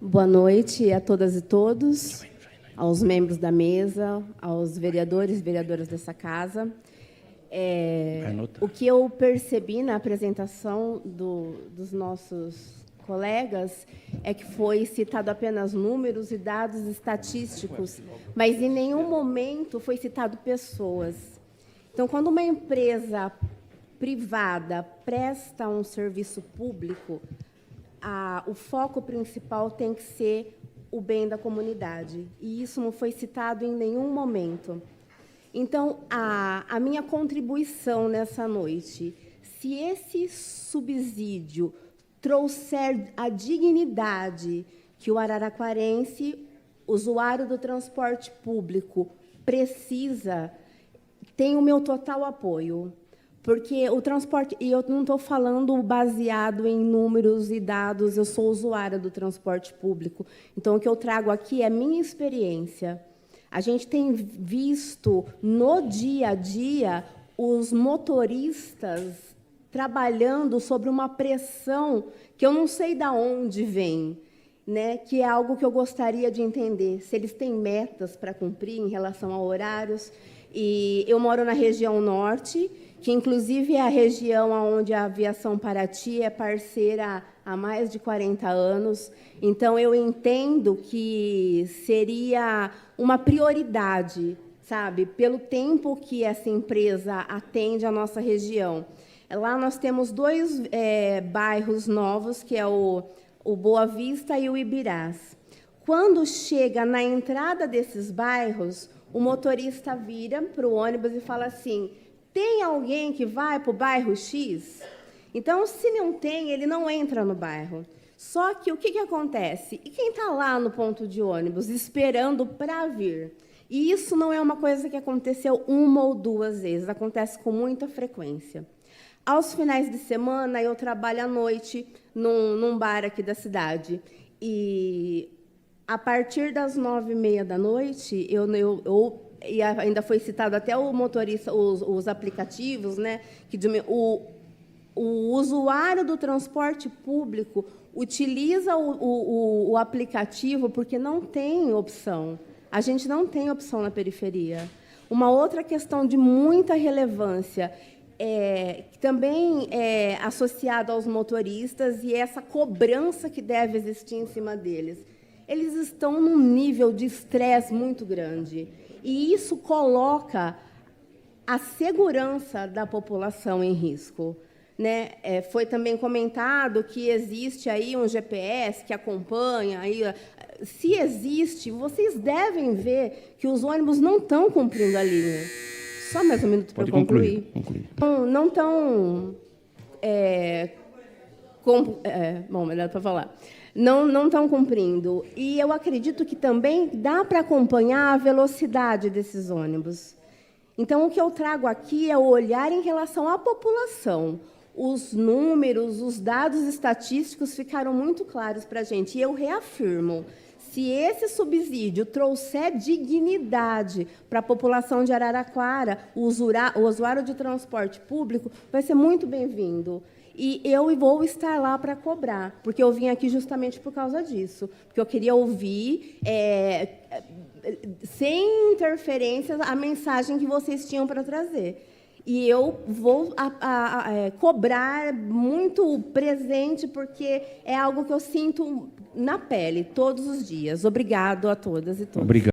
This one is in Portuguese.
Boa noite a todas e todos, aos membros da mesa, aos vereadores e vereadoras dessa casa. O que eu percebi na apresentação dos nossos colegas é que foi citado apenas números e dados estatísticos, mas em nenhum momento foi citado pessoas. Então, quando uma empresa privada presta um serviço público, o foco principal tem que ser o bem da comunidade. E isso não foi citado em nenhum momento. Então, a minha contribuição nessa noite, se esse subsídio trouxer a dignidade que o araraquarense, usuário do transporte público, precisa, tem o meu total apoio. Porque o transporte, e eu não estou falando baseado em números e dados, eu sou usuária do transporte público. Então, o que eu trago aqui é minha experiência. A gente tem visto, no dia a dia, os motoristas trabalhando sobre uma pressão que eu não sei de onde vem, né? Que é algo que eu gostaria de entender, se eles têm metas para cumprir em relação a horários. E eu moro na região norte, que, inclusive, é a região onde a Aviação Paraty é parceira há mais de 40 anos. Então, eu entendo que seria uma prioridade, sabe, pelo tempo que essa empresa atende a nossa região. Lá nós temos dois bairros novos, que é o Boa Vista e o Ibirás. Quando chega na entrada desses bairros, o motorista vira para o ônibus e fala assim: tem alguém que vai para o bairro X? Então, se não tem, ele não entra no bairro. Só que o que acontece? E quem está lá no ponto de ônibus esperando para vir? E isso não é uma coisa que aconteceu uma ou duas vezes, acontece com muita frequência. Aos finais de semana, eu trabalho à noite num bar aqui da cidade. E, a partir das 9h30 da noite, e ainda foi citado até o motorista, os aplicativos, né, o usuário do transporte público utiliza o aplicativo porque não tem opção. A gente não tem opção na periferia. Uma outra questão de muita relevância, que também é associada aos motoristas, e essa cobrança que deve existir em cima deles. Eles estão num nível de estresse muito grande. E isso coloca a segurança da população em risco, né? Foi também comentado que existe aí um GPS que acompanha. Aí, se existe, vocês devem ver que os ônibus não estão cumprindo a linha. Só mais um minuto para eu concluir. Não estão... bom, melhor para falar. Não estão cumprindo. E eu acredito que também dá para acompanhar a velocidade desses ônibus. Então, o que eu trago aqui é o olhar em relação à população. Os números, os dados estatísticos ficaram muito claros para a gente. E eu reafirmo, se esse subsídio trouxer dignidade para a população de Araraquara, o usuário de transporte público, vai ser muito bem-vindo. E eu vou estar lá para cobrar, porque eu vim aqui justamente por causa disso, porque eu queria ouvir, sem interferências, a mensagem que vocês tinham para trazer. E eu vou cobrar muito presente, porque é algo que eu sinto na pele todos os dias. Obrigado a todas e todos. Obrigado.